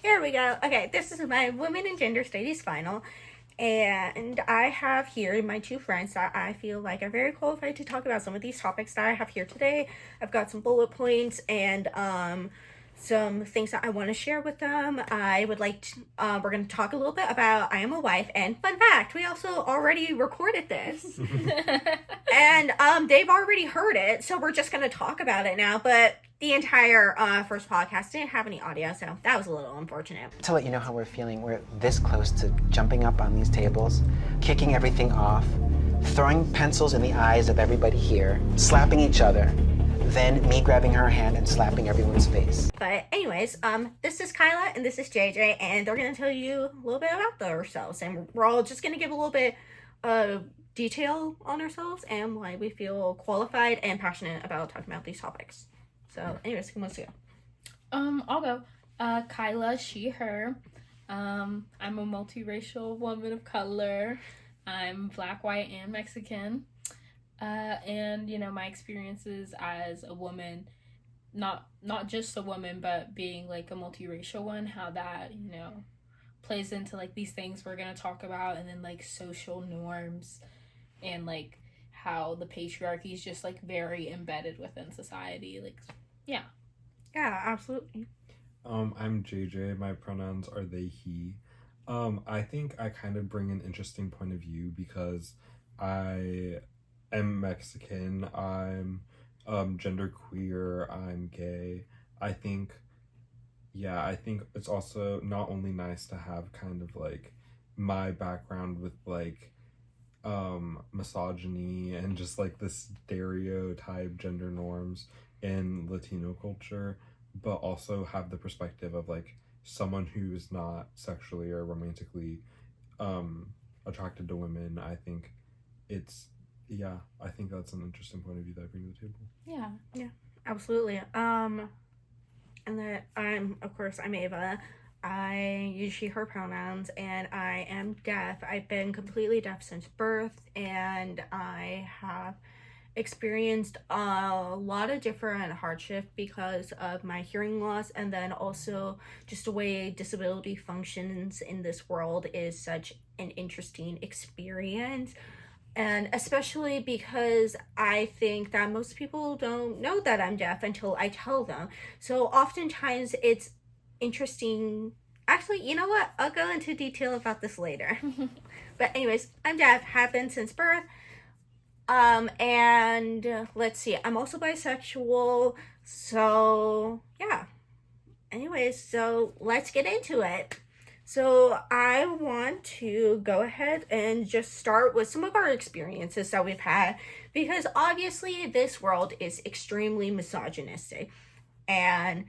Here we go. Okay, this is my Women and Gender Studies final. And I have here my two friends that I feel like are very qualified to talk about some of these topics that I have here today. I've got some bullet points and some things that I want to share with them. I would like to, we're going to talk a little bit about I Am a Wife. And fun fact, we also already recorded this. And they've already heard it, so we're just going to talk about it now. But the entire first podcast didn't have any audio, so that was a little unfortunate. To let you know how we're feeling, we're this close to jumping up on these tables, kicking everything off, throwing pencils in the eyes of everybody here, slapping each other, then me grabbing her hand and slapping everyone's face. But anyways, this is Kyla and this is JJ, and they're gonna tell you a little bit about themselves, and we're all just gonna give a little bit of detail on ourselves and why we feel qualified and passionate about talking about these topics. So, anyways, who wants to go? I'll go. Kyla, she, her. I'm a multiracial woman of color. I'm Black, white, and Mexican. And, my experiences as a woman, not just a woman, but being, like, a multiracial one, how that, plays into, like, these things we're going to talk about, and then, like, social norms, and, like, how the patriarchy is just, like, very embedded within society. Like, yeah. Yeah, absolutely. I'm JJ. My pronouns are they, he. I think I kind of bring an interesting point of view because I am Mexican. I'm genderqueer. I'm gay. I think it's also not only nice to have kind of like my background with like misogyny and just like the stereotype gender norms in Latino culture, but also have the perspective of like someone who is not sexually or romantically attracted to women. I think that's an interesting point of view that I bring to the table. Yeah, absolutely. And that I'm Ava. I use she, her pronouns, and I am deaf. I've been completely deaf since birth, and I have experienced a lot of different hardship because of my hearing loss, and then also just the way disability functions in this world is such an interesting experience. And especially because I think that most people don't know that I'm deaf until I tell them. So oftentimes it's interesting. Actually, you know what? I'll go into detail about this later. But anyways, I'm deaf, have been since birth. And let's see, I'm also bisexual, so yeah. Anyways, so let's get into it. So I want to go ahead and just start with some of our experiences that we've had, because obviously this world is extremely misogynistic, and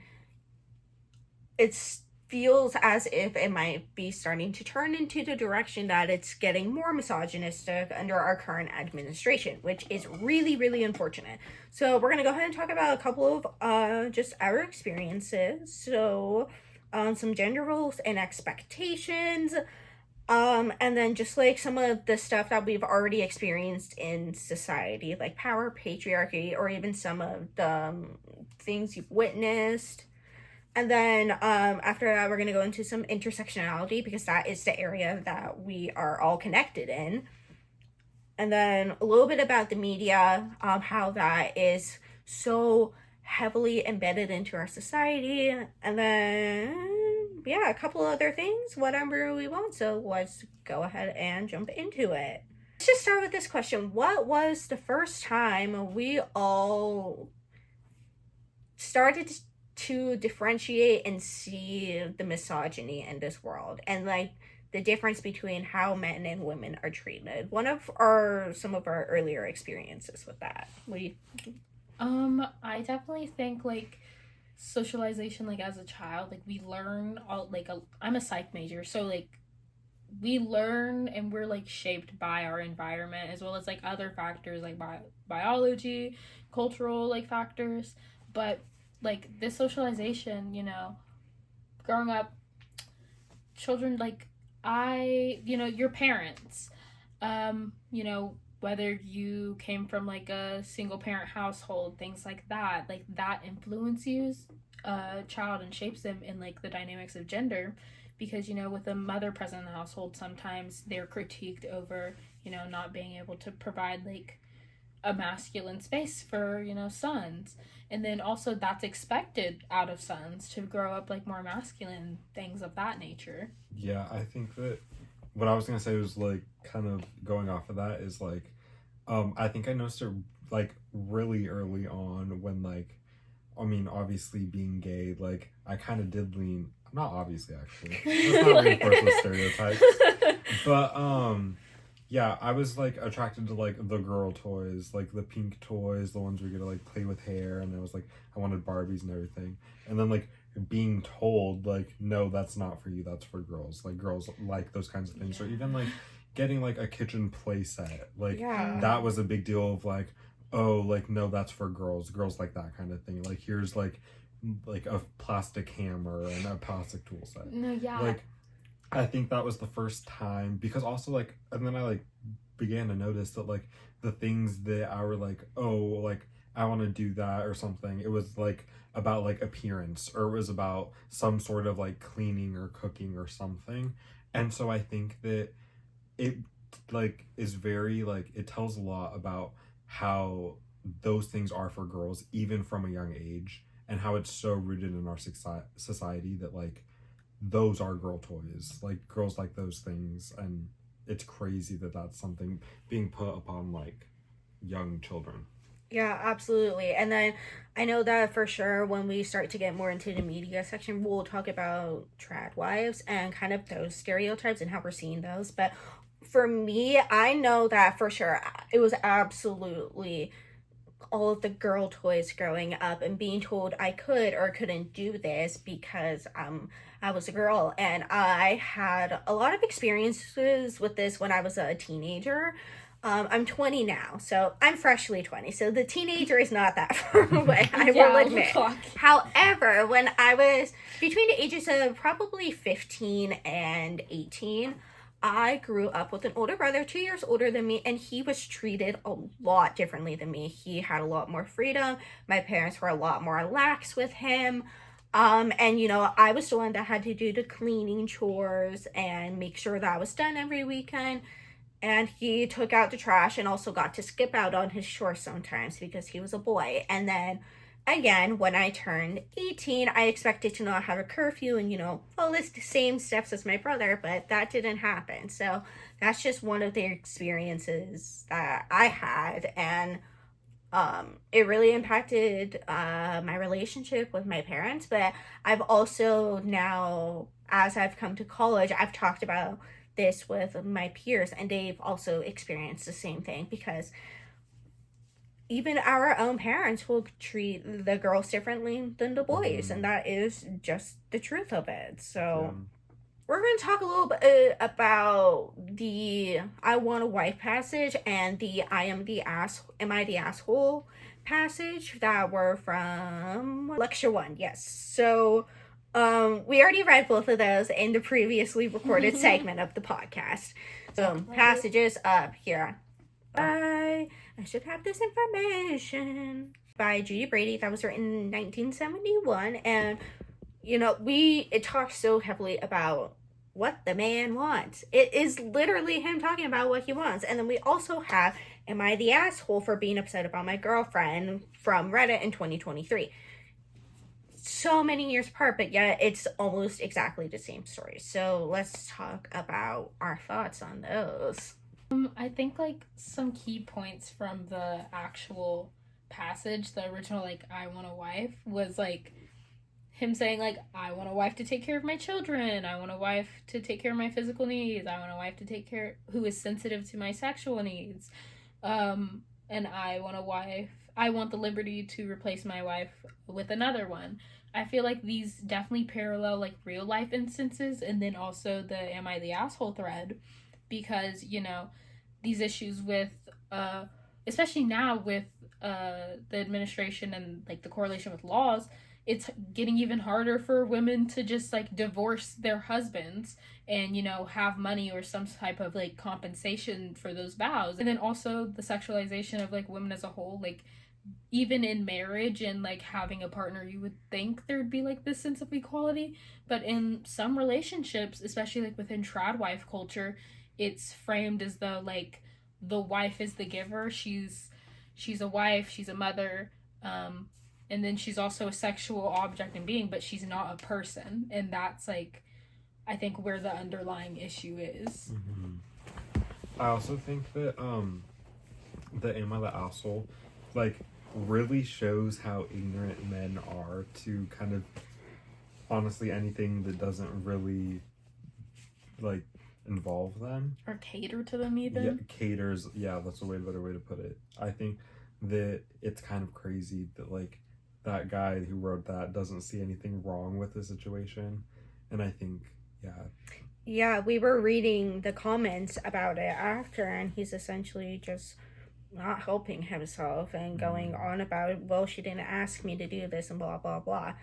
it's feels as if it might be starting to turn into the direction that it's getting more misogynistic under our current administration, which is really, really unfortunate. So we're going to go ahead and talk about a couple of just our experiences. So some gender roles and expectations, and then just like some of the stuff that we've already experienced in society, like power, patriarchy, or even some of the things you've witnessed. And then after that, we're going to go into some intersectionality, because that is the area that we are all connected in. And then a little bit about the media, how that is so heavily embedded into our society. And then, yeah, a couple other things, whatever we want. So let's go ahead and jump into it. Let's just start with this question. What was the first time we all started to differentiate and see the misogyny in this world, and like the difference between how men and women are treated? Some of our earlier experiences with that. What do you think? I definitely think like socialization, like as a child, like we learn all I'm a psych major, so like we learn and we're like shaped by our environment, as well as like other factors like biology, cultural like factors. But like this socialization, growing up, children, like your parents, whether you came from like a single parent household, things like that influences child and shapes them in like the dynamics of gender, because you know, with a mother present in the household, sometimes they're critiqued over, you know, not being able to provide like a masculine space for, you know, sons. And then also that's expected out of sons to grow up like more masculine, things of that nature. Yeah, I think that what I was gonna say was like kind of going off of that is like, I think I noticed it like really early on when like, I mean, obviously being gay, like I kind of did lean, not obviously actually, let's not reinforce those stereotypes, but yeah, I was like attracted to like the girl toys, like the pink toys, the ones where you get to like play with hair, and I was like, I wanted Barbies and everything, and then like being told like, no, that's not for you, that's for girls, like girls like those kinds of things, or even like getting like a kitchen play set, like Yeah. that was a big deal of like, oh, like no, that's for girls like that kind of thing, like here's like a plastic hammer and a plastic tool set. No, yeah. Like I think that was the first time, because also like, and then I like began to notice that like the things that I were like, oh, like I want to do that or something, it was like about like appearance, or it was about some sort of like cleaning or cooking or something. And so I think that it like is very like, it tells a lot about how those things are for girls even from a young age, and how it's so rooted in our society that like those are girl toys, like girls like those things, and it's crazy that that's something being put upon like young children. Yeah, absolutely. And then I know that for sure when we start to get more into the media section, we'll talk about trad wives and kind of those stereotypes and how we're seeing those. But for me, I know that for sure it was absolutely all of the girl toys growing up and being told I could or couldn't do this because I was a girl. And I had a lot of experiences with this when I was a teenager. I'm 20 now, so I'm freshly 20. So the teenager is not that far away, I will admit. However, when I was between the ages of probably 15 and 18, I grew up with an older brother, 2 years older than me, and he was treated a lot differently than me. He had a lot more freedom. My parents were a lot more lax with him. And you know, I was the one that had to do the cleaning chores and make sure that was done every weekend. And he took out the trash and also got to skip out on his chores sometimes because he was a boy. And then again, when I turned 18, I expected to not have a curfew and, you know, all the same steps as my brother, but that didn't happen. So that's just one of the experiences that I had. And it really impacted my relationship with my parents. But I've also now, as I've come to college, I've talked about this with my peers, and they've also experienced the same thing, because even our own parents will treat the girls differently than the boys, and that is just the truth of it. So we're going to talk a little bit about the I want a wife passage and the am I the asshole passage that were from lecture 1. Yes. So we already read both of those in the previously recorded segment of the podcast. So passages up here. I should have this information. By Judy Brady. That was written in 1971. And, you know, it talks so heavily about what the man wants. It is literally him talking about what he wants. And then we also have, am I the asshole for being upset about my girlfriend, from Reddit in 2023. So many years apart, but yet it's almost exactly the same story. So let's talk about our thoughts on those. I think like some key points from the actual passage, the original like I want a wife, was like him saying like, I want a wife to take care of my children, I want a wife to take care of my physical needs, I want a wife to take care who is sensitive to my sexual needs, and I want the liberty to replace my wife with another one. I feel like these definitely parallel like real life instances, and then also the am I the asshole thread, because, you know, these issues with especially now with the administration and like the correlation with laws, it's getting even harder for women to just like divorce their husbands and, you know, have money or some type of like compensation for those vows. And then also the sexualization of like women as a whole, like even in marriage and like having a partner, you would think there'd be like this sense of equality, but in some relationships, especially like within trad wife culture, it's framed as though like the wife is the giver. She's a wife, she's a mother, um and then she's also a sexual object and being, but she's not a person. And that's like, I think, where the underlying issue is. I also think that the Emma the Asshole like really shows how ignorant men are to kind of honestly anything that doesn't really like involve them Or cater to them even. yeah caters yeah that's a better way to put it. I think that it's kind of crazy that like that guy who wrote that doesn't see anything wrong with the situation, and I think Yeah, we were reading the comments about it after, and he's essentially just not helping himself and going on about, well, she didn't ask me to do this and blah, blah, blah.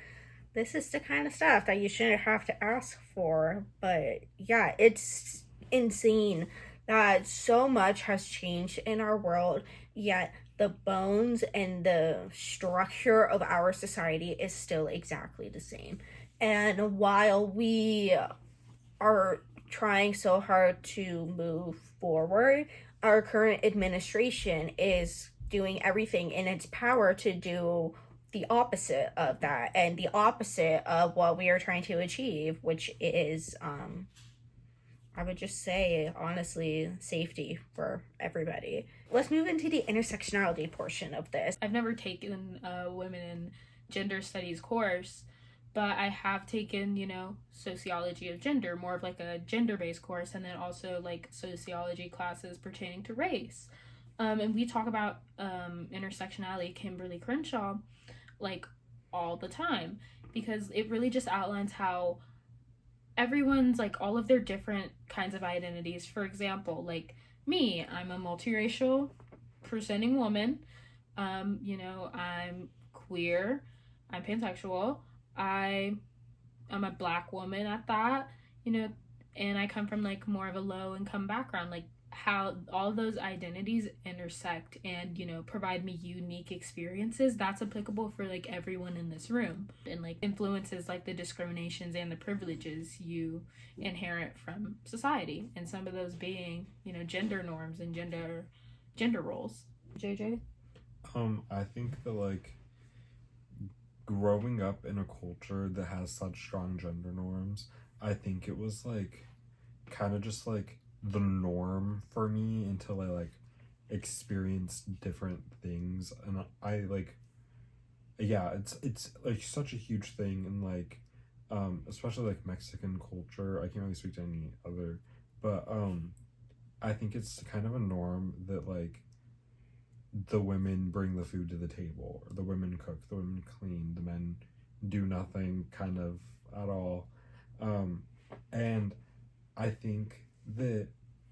This is the kind of stuff that you shouldn't have to ask for. But yeah, it's insane that so much has changed in our world, yet the bones and the structure of our society is still exactly the same. And while we are trying so hard to move forward, our current administration is doing everything in its power to do the opposite of that and the opposite of what we are trying to achieve, which is, I would just say, honestly, safety for everybody. Let's move into the intersectionality portion of this. I've never taken a women in gender studies course, but I have taken, sociology of gender, more of like a gender-based course, and then also like sociology classes pertaining to race. And we talk about intersectionality, Kimberly Crenshaw, like all the time, because it really just outlines how everyone's like all of their different kinds of identities. For example, like me, I'm a multiracial presenting woman. I'm queer, I'm pansexual, I'm a black woman at that, and I come from like more of a low income background. Like how all those identities intersect and provide me unique experiences that's applicable for like everyone in this room, and like influences like the discriminations and the privileges you inherit from society, and some of those being gender norms and gender roles. JJ? I think that like growing up in a culture that has such strong gender norms, I think it was like kind of just like the norm for me until I like experienced different things. And I like it's like such a huge thing in like especially like Mexican culture. I can't really speak to any other, but I think it's kind of a norm that like the women bring the food to the table, or the women cook, the women clean, the men do nothing kind of at all. And I think that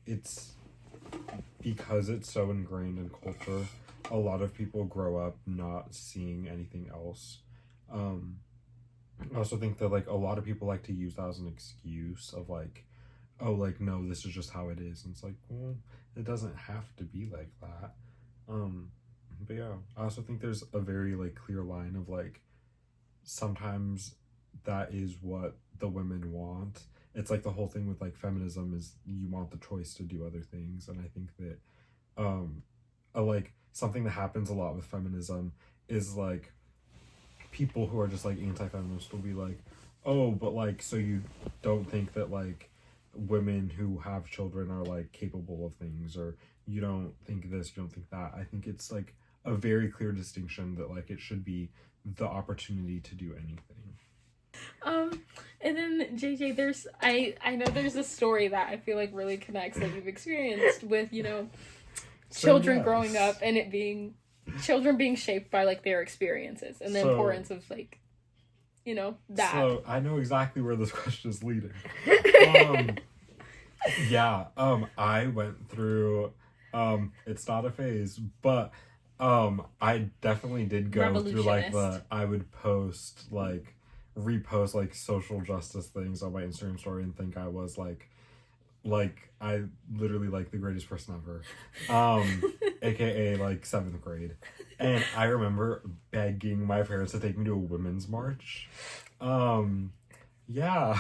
it's because it's so ingrained in culture, a lot of people grow up not seeing anything else. I also think that like a lot of people like to use that as an excuse of like, oh, like, no, this is just how it is. And it's like, well, it doesn't have to be like that. But yeah, I also think there's a very like clear line of like sometimes that is what the women want. It's like the whole thing with like feminism is you want the choice to do other things, and I think that like something that happens a lot with feminism is like people who are just like anti-feminist will be like, oh, but like, so you don't think that like women who have children are like capable of things, or you don't think this, you don't think that. I think it's like a very clear distinction that like it should be the opportunity to do anything. And then JJ, I know there's a story that I feel like really connects that you've experienced with, children yes. growing up, and it being children being shaped by like their experiences and the importance of like, that. So I know exactly where this question is leading. I went through it's not a phase, but I definitely did go through like I would post like repost like social justice things on my Instagram story and think I was like like I literally like the greatest person ever, aka like 7th grade, and I remember begging my parents to take me to a women's march. Yeah,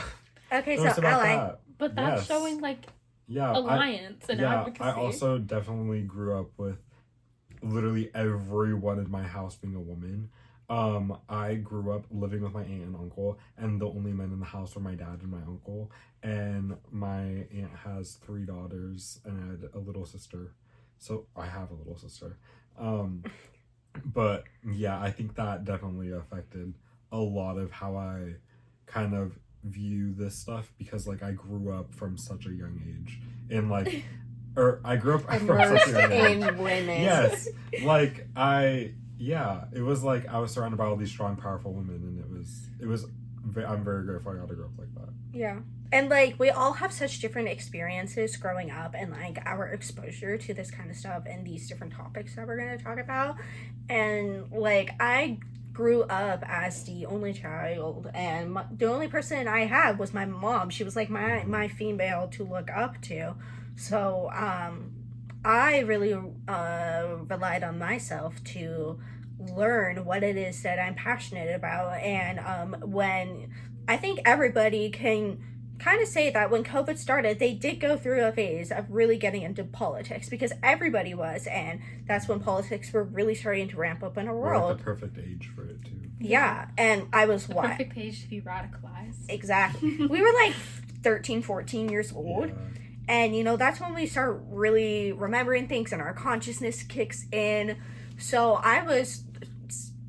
Okay, it so was about ally. that. But that's Yes. showing like Yeah, alliance and advocacy. I also definitely grew up with literally everyone in my house being a woman. I grew up living with my aunt and uncle, and the only men in the house were my dad and my uncle. And my aunt has 3 daughters, and I had a little sister. So I have a little sister. But yeah, I think that definitely affected a lot of how I kind of view this stuff, because like I grew up from such a young age, and like or I grew up from such a young age. in women. Yes, like it was like I was surrounded by all these strong, powerful women, and it was I'm very grateful I got to grow up like that. Yeah. And like we all have such different experiences growing up, and like our exposure to this kind of stuff and these different topics that we're going to talk about. And like I grew up as the only child, and the only person I had was my mom. She was like my female to look up to. So I really relied on myself to learn what it is that I'm passionate about. And when I think everybody can kind of say that when COVID started, they did go through a phase of really getting into politics, because everybody was, and that's when politics were really starting to ramp up in our We're world. at the perfect age for it too. Yeah, and I was the what? perfect age to be radicalized. Exactly. We were like 13, 14 years old. Yeah. And, you know, that's when we start really remembering things and our consciousness kicks in. So I was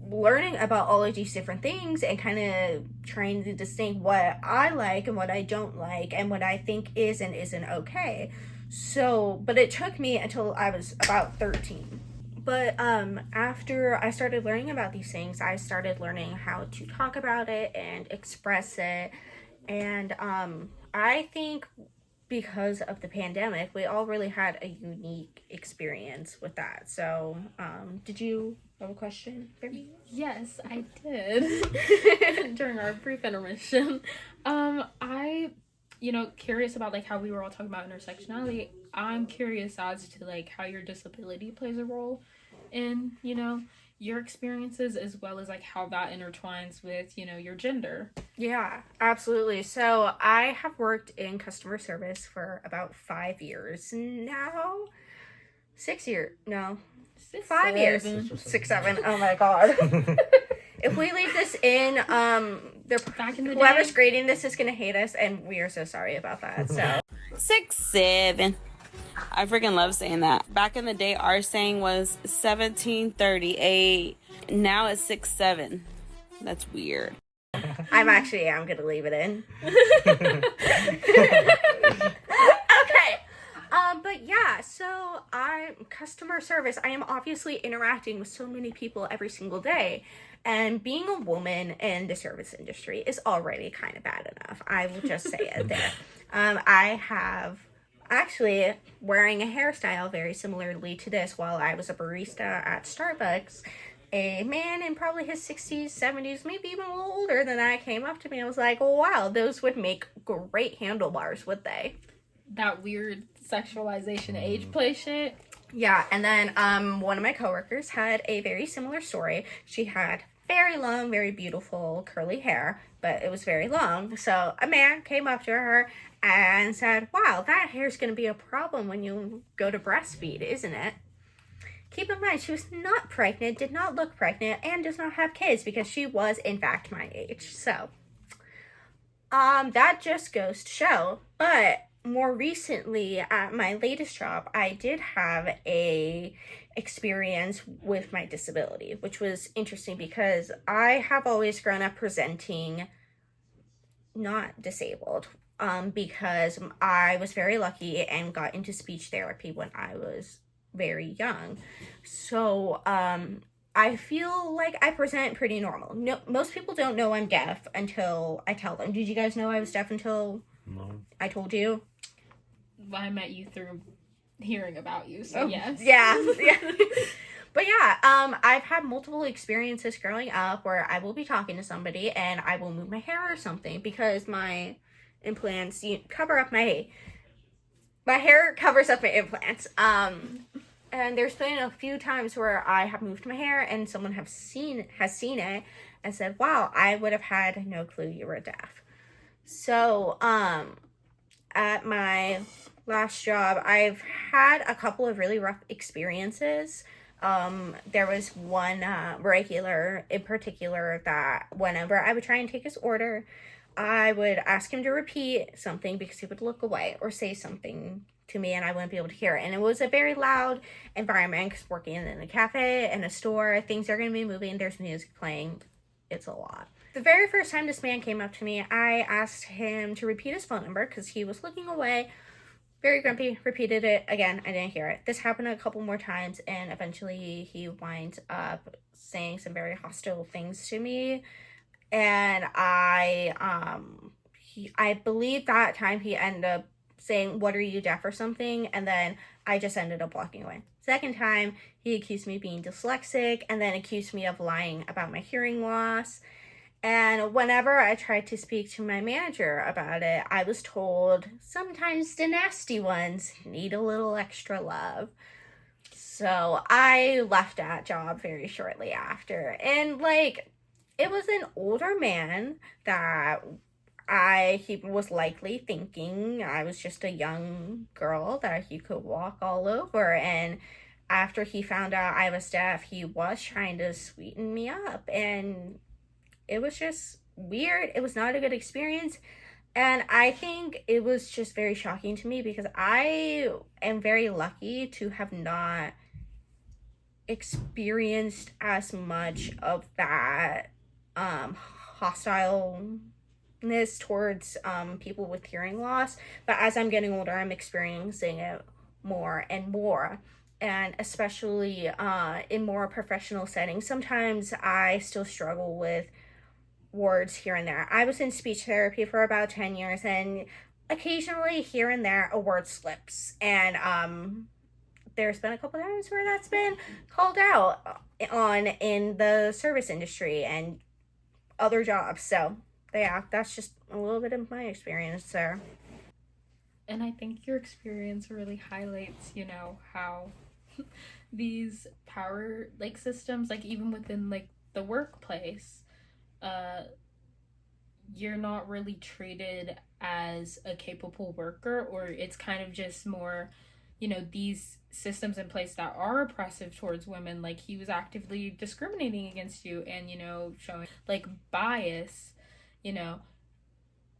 learning about all of these different things and kind of trying to distinguish what I like and what I don't like and what I think is and isn't okay. So, but it took me until I was about 13. But after I started learning about these things, I started learning how to talk about it and express it. And I think because of the pandemic, we all really had a unique experience with that. So, did you have a question for me? Yes, I did. During our brief intermission. Curious about like how we were all talking about intersectionality. I'm curious as to like how your disability plays a role in, your experiences, as well as like how that intertwines with, your gender. Yeah, absolutely. So I have worked in customer service for about 5 years now. 6 years. No. 5 years. 6, 7. Oh my god. If we leave this in, Back in the whoever's day. grading this is gonna hate us, and we are so sorry about that. So 6, 7. I freaking love saying that. Back in the day, our saying was 1738. Now it's 6, 7. That's weird. I'm gonna leave it in. Okay. But yeah, so I'm customer service. I am obviously interacting with so many people every single day. And being a woman in the service industry is already kind of bad enough. I will just say it there. I have actually wearing a hairstyle very similarly to this while I was a barista at Starbucks. A man in probably his 60s, 70s, maybe even a little older than that came up to me and was like, wow, those would make great handlebars, would they? That weird sexualization age play shit. Yeah, and then one of my coworkers had a very similar story. She had very long, very beautiful curly hair, but it was very long. So a man came up to her and said, wow, that hair's going to be a problem when you go to breastfeed, isn't it? Keep in mind, she was not pregnant, did not look pregnant, and does not have kids, because she was, in fact, my age. So, that just goes to show. But more recently, at my latest job, I did have a experience with my disability, which was interesting because I have always grown up presenting not disabled, because I was very lucky and got into speech therapy when I was very young. So I feel like I present pretty normal. No, most people don't know I'm deaf until I tell them. Did you guys know I was deaf until I told you? I met you through hearing about you, so yes. Yeah. But yeah, I've had multiple experiences growing up where I will be talking to somebody and I will move my hair or something because my implants cover up my my hair covers up my implants. And there's been a few times where I have moved my hair and someone has seen it and said, "Wow, I would have had no clue you were deaf." So, at my last job, I've had a couple of really rough experiences. There was one regular in particular that whenever I would try and take his order, I would ask him to repeat something because he would look away or say something to me and I wouldn't be able to hear it. And it was a very loud environment because working in a cafe, in a store, things are going to be moving, there's music playing. It's a lot. The very first time this man came up to me, I asked him to repeat his phone number because he was looking away. Very grumpy, repeated it again. I didn't hear it. This happened a couple more times, and eventually he winds up saying some very hostile things to me. And I believe that time he ended up saying, "What are you, deaf or something?" And then I just ended up walking away. Second time, he accused me of being dyslexic and then accused me of lying about my hearing loss. And whenever I tried to speak to my manager about it, I was told sometimes the nasty ones need a little extra love. So I left that job very shortly after. And like, it was an older man that he was likely thinking I was just a young girl that he could walk all over. And after he found out I was deaf, he was trying to sweeten me up. And it was just weird. It was not a good experience. And I think it was just very shocking to me because I am very lucky to have not experienced as much of that hostileness towards people with hearing loss. But as I'm getting older, I'm experiencing it more and more. And especially in more professional settings, sometimes I still struggle with words here and there. I was in speech therapy for about 10 years, and occasionally here and there a word slips. And there's been a couple times where that's been called out on in the service industry and other jobs. So yeah, that's just a little bit of my experience there. And I think your experience really highlights, you know, how these power like systems, like even within like the workplace, uh you're not really treated as a capable worker, or it's kind of just more, you know, these systems in place that are oppressive towards women, like he was actively discriminating against you and, you know, showing like bias, you know.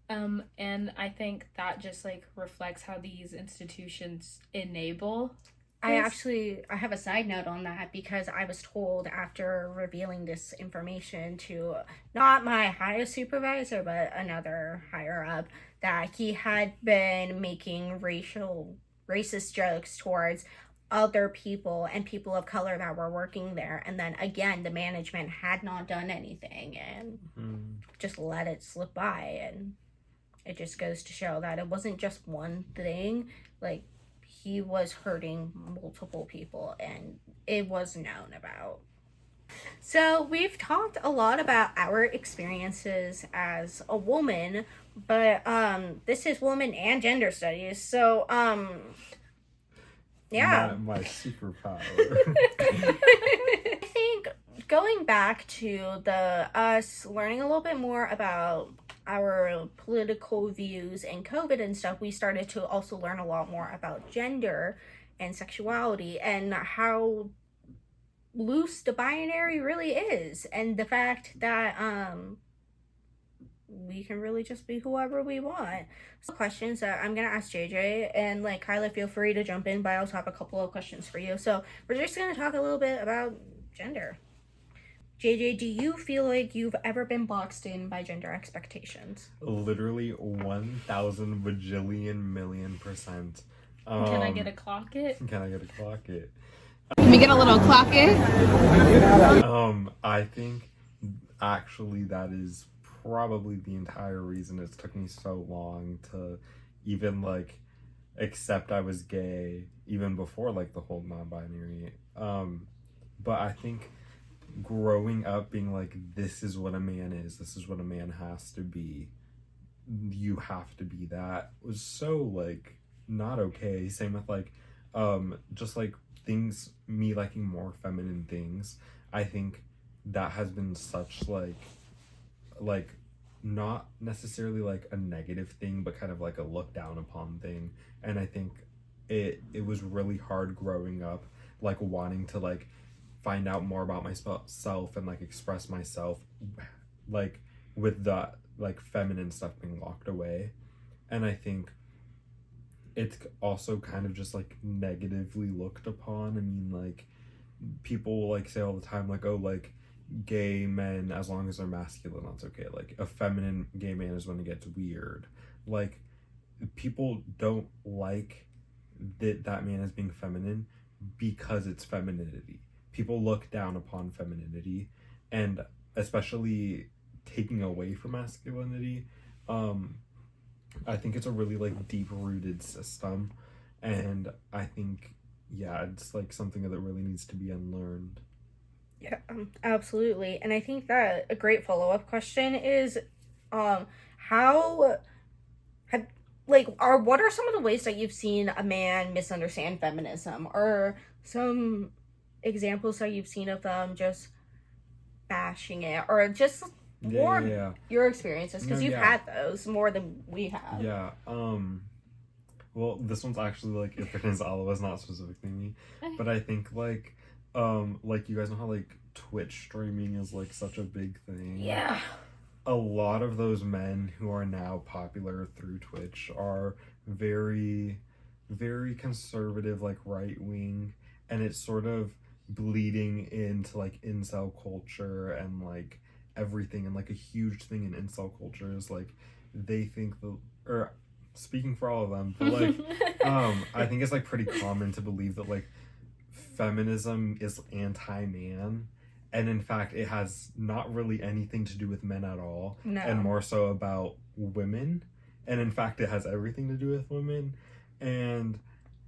And I think that just like reflects how these institutions enable I this. have a side note on that because I was told after revealing this information to not my highest supervisor, but another higher up, that he had been making racist jokes towards other people and people of color that were working there. And then again, the management had not done anything and just let it slip by. And it just goes to show that it wasn't just one thing. Like, he was hurting multiple people and it was known about. So we've talked a lot about our experiences as a woman, but this is woman and gender studies. So yeah. My superpower. I think going back to the us learning a little bit more about our political views and COVID and stuff, we started to also learn a lot more about gender and sexuality and how loose the binary really is, and the fact that we can really just be whoever we want. So questions that I'm gonna ask JJ, and like Kyla, feel free to jump in, but I also have a couple of questions for you. So we're just gonna talk a little bit about gender. JJ, do you feel like you've ever been boxed in by gender expectations? Literally 1,000 bajillion million %. Can I get a clock it? Can I get a clock it? Can we get a little clock it? I think actually that is probably the entire reason it's took me so long to even like accept I was gay, even before like the whole non-binary. But I think growing up being like, this is what a man is, this is what a man has to be, you have to be that, was so like not okay. Same with like just like things, me liking more feminine things. I think that has been such like not necessarily like a negative thing, but kind of like a look down upon thing. And I think it was really hard growing up, like wanting to like find out more about myself and like express myself, like with the like feminine stuff being locked away. And I think it's also kind of just like negatively looked upon. I mean, like people like say all the time like, oh, like gay men, as long as they're masculine, that's okay. Like a feminine gay man is when it gets weird. Like people don't like that man as being feminine because it's femininity. People look down upon femininity, and especially taking away from masculinity. I think it's a really like deep rooted system, and I think it's like something that really needs to be unlearned. Yeah, absolutely. And I think that a great follow-up question is, how have what are some of the ways that you've seen a man misunderstand feminism, or some examples that you've seen of them just bashing it, or just more your experiences, because you've had those more than we have. Yeah. Well, this one's actually like it pertains to all of us, not specifically me. But I think like you guys know how like Twitch streaming is like such a big thing. Yeah. A lot of those men who are now popular through Twitch are very, very conservative, like right wing, and it's sort of bleeding into like incel culture and like everything. And like a huge thing in incel culture is like they think or speaking for all of them, but like I think it's like pretty common to believe that like feminism is anti-man, and in fact it has not really anything to do with men at all. No. And more so about women, and in fact it has everything to do with women. And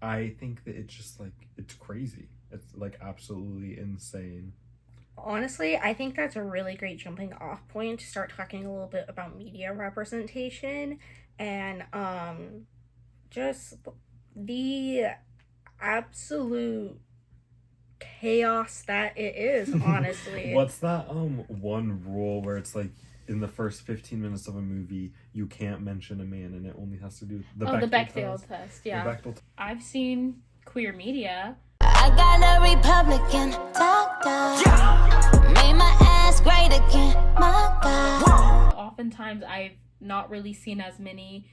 I think that it's just like it's crazy. It's like absolutely insane. Honestly, I think that's a really great jumping off point to start talking a little bit about media representation and just the absolute chaos that it is, honestly. What's that one rule where it's like in the first 15 minutes of a movie you can't mention a man and it only has to do with the Bechdel test. Yeah. I've seen queer media. I got a Republican doctor. Made my ass great again, my God. Oftentimes I've not really seen as many,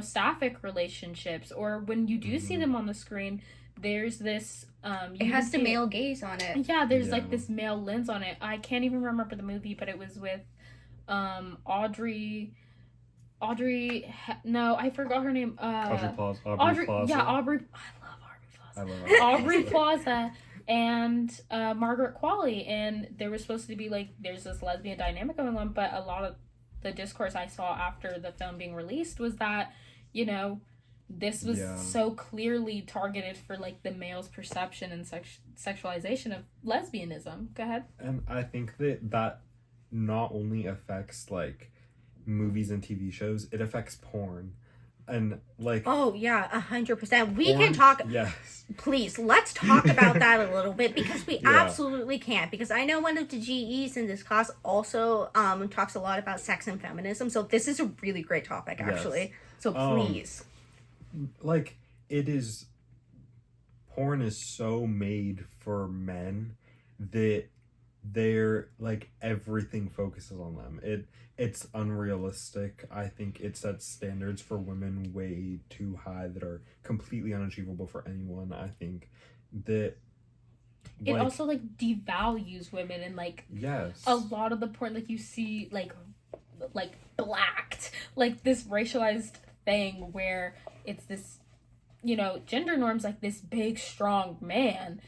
sapphic relationships, or when you do see them on the screen, there's this it has the male gaze on it. Yeah, there's like this male lens on it. I can't even remember the movie, but it was with Audrey, no, I forgot her name. Aubrey Plaza. Yeah, Aubrey. I love Aubrey Plaza and Margaret Qualley, and there was supposed to be like there's this lesbian dynamic going on, but a lot of the discourse I saw after the film being released was that this was so clearly targeted for like the male's perception and sexualization of lesbianism. Go ahead. And I think that not only affects like movies and TV shows, it affects porn. And like 100%. We can talk. Yes. Please, let's talk about that a little bit, because we absolutely can't. Because I know one of the GEs in this class also talks a lot about sex and feminism. So this is a really great topic, actually. Yes. So please, like porn is so made for men that they're like everything focuses on them. It's unrealistic. I think it sets standards for women way too high that are completely unachievable for anyone. I think that it also like devalues women, and like a lot of the porn like you see like blacked, like this racialized thing where it's this gender norms, like this big strong man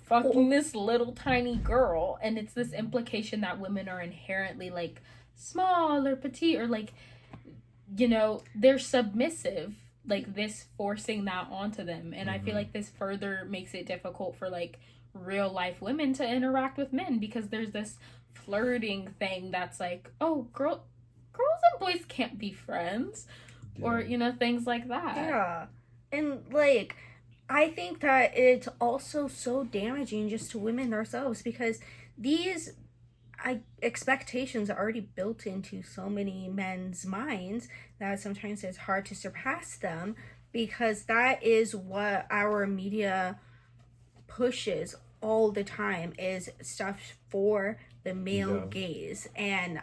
fucking this little tiny girl, and it's this implication that women are inherently like small or petite, or like they're submissive, like this forcing that onto them. And I feel like this further makes it difficult for like real life women to interact with men, because there's this flirting thing that's like, oh, girls and boys can't be friends, or things like that. And like, I think that it's also so damaging just to women ourselves because these expectations are already built into so many men's minds that sometimes it's hard to surpass them because that is what our media pushes all the time is stuff for the male Yeah. gaze, and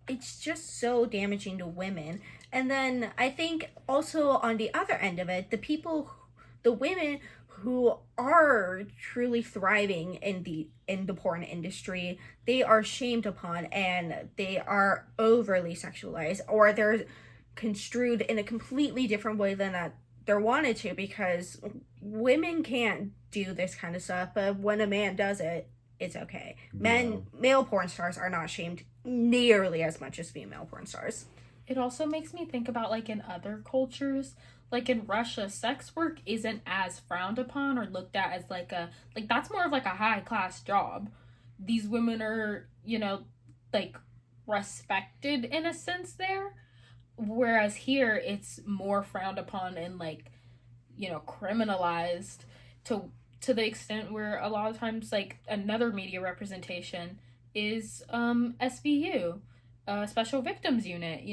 it's just so damaging to women. And then I think also on the other end of it, the women who are truly thriving in the porn industry, they are shamed upon and they are overly sexualized, or they're construed in a completely different way than that they're wanted to, because women can't do this kind of stuff, but when a man does it, it's okay. Male porn stars are not shamed nearly as much as female porn stars. It also makes me think about like in other cultures, like in Russia, sex work isn't as frowned upon or looked at as like that's more of like a high class job. These women are, like respected in a sense there, whereas here it's more frowned upon and like, criminalized to the extent where a lot of times like another media representation is SVU, Special Victims Unit.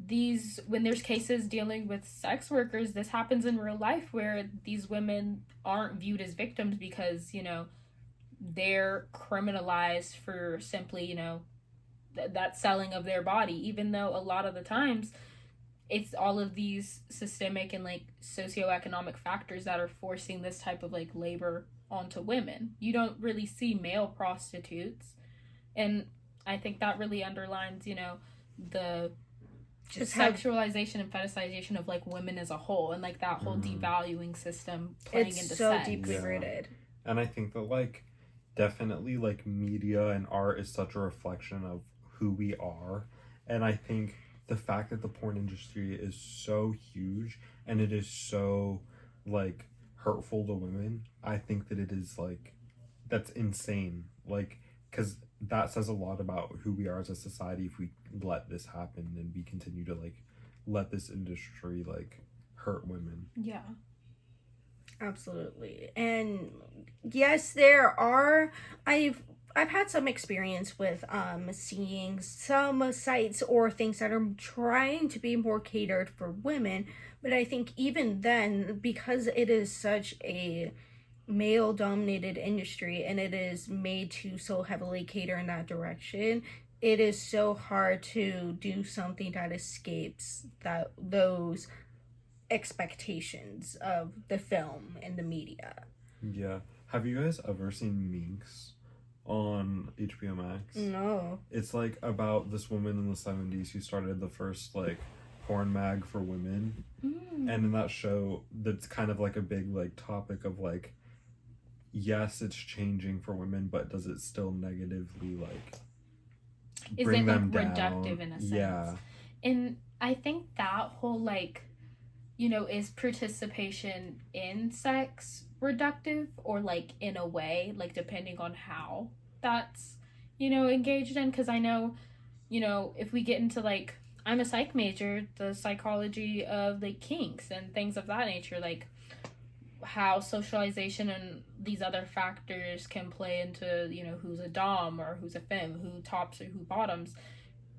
These, when there's cases dealing with sex workers, this happens in real life where these women aren't viewed as victims because they're criminalized for simply that selling of their body, even though a lot of the times it's all of these systemic and like socioeconomic factors that are forcing this type of like labor onto women. You don't really see male prostitutes, and I think that really underlines the just sexualization and fetishization of like women as a whole, and like that whole devaluing system playing into so sex. deeply rooted. And I think that like definitely like media and art is such a reflection of who we are, and I think the fact that the porn industry is so huge and it is so like hurtful to women, I think that it is like, that's insane, like, because that says a lot about who we are as a society if we let this happen and we continue to like let this industry like hurt women. Yeah, absolutely. And yes, there are, I've had some experience with seeing some sites or things that are trying to be more catered for women, but I think even then, because it is such a male dominated industry and it is made to so heavily cater in that direction, it is so hard to do something that escapes those expectations of the film and the media. Yeah. Have you guys ever seen Minx on HBO Max? No. It's like about this woman in the 70s who started the first like porn mag for women. And in that show, that's kind of like a big like topic of like, yes, it's changing for women, but does it still negatively like bring them down? Reductive in a sense? Yeah. And I think that whole like, is participation in sex reductive, or like in a way, like depending on how that's engaged in? Because I know if we get into like, I'm a psych major, the psychology of like kinks and things of that nature, like how socialization and these other factors can play into who's a dom or who's a femme, who tops or who bottoms,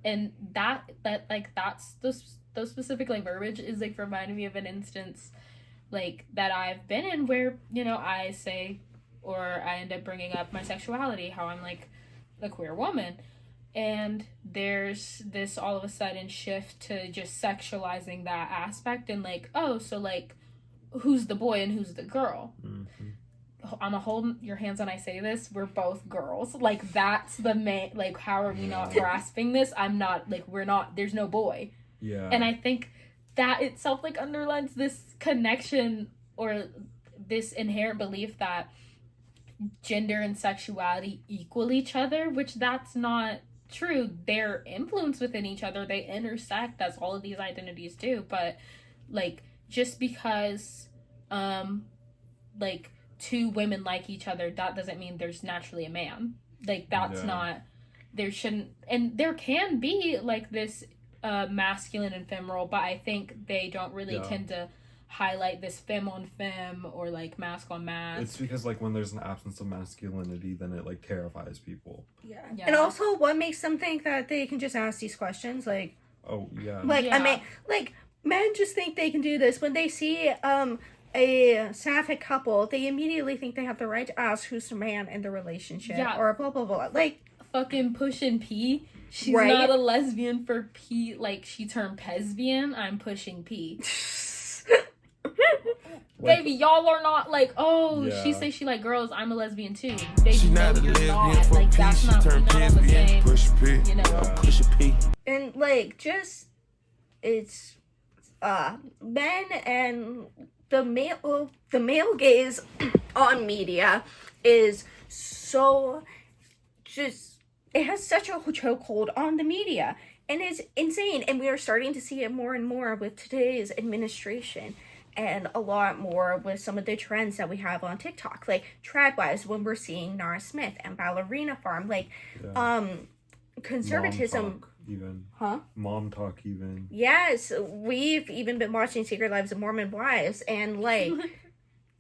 and that like that's those specific like verbiage is like reminding me of an instance like that I've been in where I say, or I end up bringing up my sexuality, how I'm like a queer woman, and there's this all of a sudden shift to just sexualizing that aspect and like, oh, so like who's the boy and who's the girl? I'm a hold your hands when I say this, we're both girls, like that's the main, like how are we not grasping this? I'm not like, we're not, there's no boy. Yeah. And I think that itself like underlines this connection or this inherent belief that gender and sexuality equal each other, which that's not true. They're influenced within each other, they intersect, as all of these identities do, but like just because like two women like each other, that doesn't mean there's naturally a man. Like that's not, there shouldn't, and there can be like this masculine and femoral, but I think they don't really tend to highlight this femme on femme or like mask on mask. It's because like when there's an absence of masculinity, then it like terrifies people. Yeah. Yeah. And also, what makes them think that they can just ask these questions? Like, Oh yeah. Yeah. I mean, like, men just think they can do this. When they see a sapphic couple, they immediately think they have the right to ask who's the man in the relationship. Yeah. Or blah, blah, blah. Like, Fucking pushing P. She's Right? not a lesbian for P. Like, she turned pesbian. I'm pushing P. Like, Baby, y'all are not like, oh, she Yeah. say she like girls. I'm a lesbian too. Baby, She no, not a you're lesbian not. for Like, P. that's She not, we're turned not on the lesbian. same, Push a P. you know. Yeah. Push a P. and, like, just, it's, men and the male gaze on media is so just, it has such a chokehold on the media, and it's insane. And we are starting to see it more and more with today's administration, and a lot more with some of the trends that we have on TikTok, like Tradwives, when we're seeing Nara Smith and Ballerina Farm, like yeah. conservatism. Mom talk, even. Huh? Mom talk even. Yes, we've even been watching Secret Lives of Mormon Wives, and like,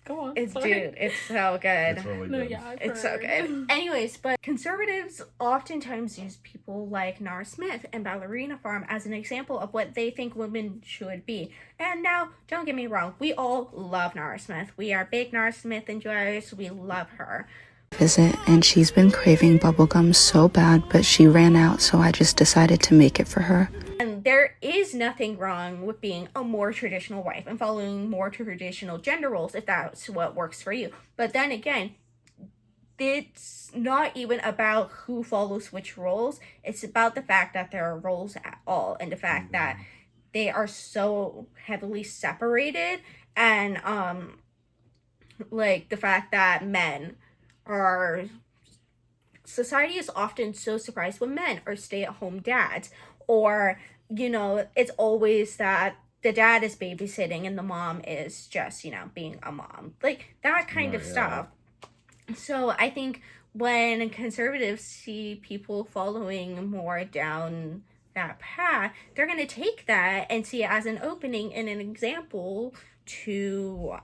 Go on. it's sorry. dude, it's so good. It's really No, good. yeah, I've It's so heard. good. Anyways, but conservatives oftentimes use people like Nara Smith and Ballerina Farm as an example of what they think women should be. And now, don't get me wrong, we all love Nara Smith. We are big Nara Smith enjoyers. We love her. Visit, and she's been craving bubblegum so bad, but she ran out, so I just decided to make it for her. And there is nothing wrong with being a more traditional wife and following more traditional gender roles if that's what works for you. But then again, it's not even about who follows which roles. It's about the fact that there are roles at all, and the fact that they are so heavily separated, and like the fact that men are, society is often so surprised when men are stay-at-home dads, or, you know, it's always that the dad is babysitting and the mom is just, you know, being a mom, like that kind of Yeah. stuff. So I think when conservatives see people following more down that path, they're going to take that and see it as an opening and an example to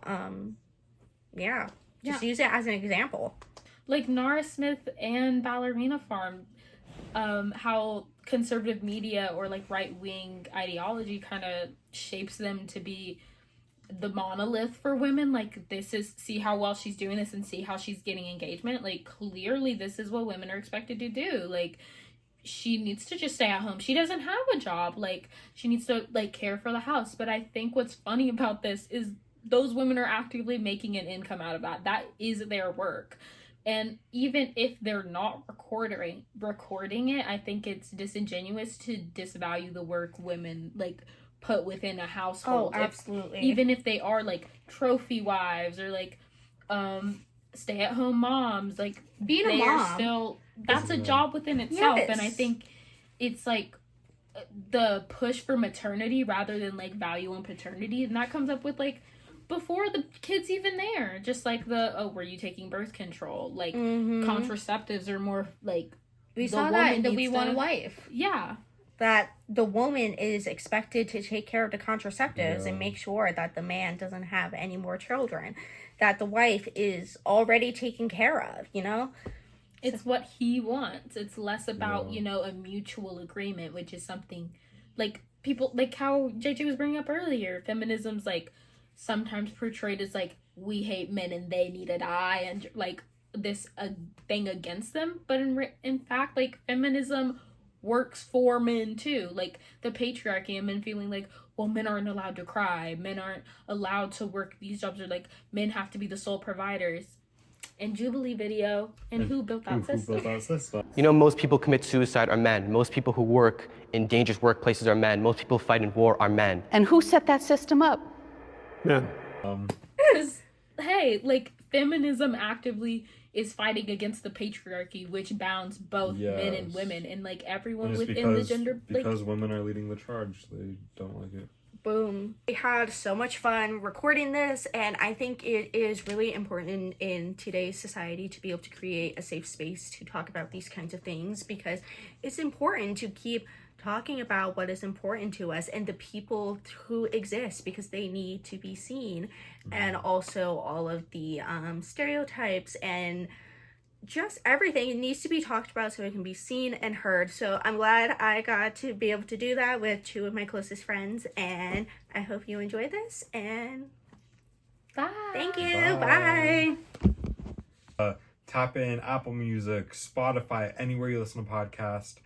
just use it as an example. Like Nara Smith and Ballerina Farm, how conservative media or like right-wing ideology kind of shapes them to be the monolith for women. Like, this is, see how well she's doing this and see how she's getting engagement. Like, clearly this is what women are expected to do. Like, she needs to just stay at home. She doesn't have a job. Like, she needs to like care for the house. But I think what's funny about this is those women are actively making an income out of that. That is their work. And even if they're not recording it, I think it's disingenuous to disvalue the work women like put within a household. Oh, absolutely. Even if they are like trophy wives or like stay-at-home moms, like Being a they mom are still, that's a Yeah. job within itself. Yes. And I think it's like the push for maternity rather than like value on paternity, and that comes up with like before the kid's even there, just like were you taking birth control, like contraceptives are more like we the saw that in the woman We needs Want a to- Wife, yeah. that the woman is expected to take care of the contraceptives Yeah. and make sure that the man doesn't have any more children, that the wife is already taken care of, you know? It's what he wants. It's less about, Yeah. you know, a mutual agreement, which is something like people, like how JJ was bringing up earlier. Feminism's like sometimes portrayed as like, we hate men and they need to die, and like this a thing against them. But in fact, like feminism works for men too. Like the patriarchy and men feeling like, well, men aren't allowed to cry, men aren't allowed to work these jobs, or like men have to be the sole providers. And Jubilee video, and who built that Who system? built that system? You know, most people commit suicide are men. Most people who work in dangerous workplaces are men. Most people who fight in war are men. And who set that system up? Men. Because, hey, like, feminism actively is fighting against the patriarchy, which bounds both men and Yes. women, and, like, everyone And it's within the because, gender, like, because women are leading the charge. They don't like it. Boom. We had so much fun recording this, and I think it is really important in today's society to be able to create a safe space to talk about these kinds of things, because it's important to keep talking about what is important to us and the people who exist because they need to be seen, and also all of the stereotypes and just everything. It needs to be talked about so it can be seen and heard. So I'm glad I got to be able to do that with two of my closest friends, and I hope you enjoy this, and Bye. thank you. Bye. Tap in Apple Music, Spotify, anywhere you listen to podcasts.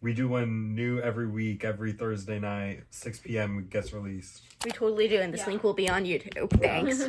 We do one new every week, every Thursday night, 6 p.m. it gets released. We totally do, and this link will be on YouTube. Thanks.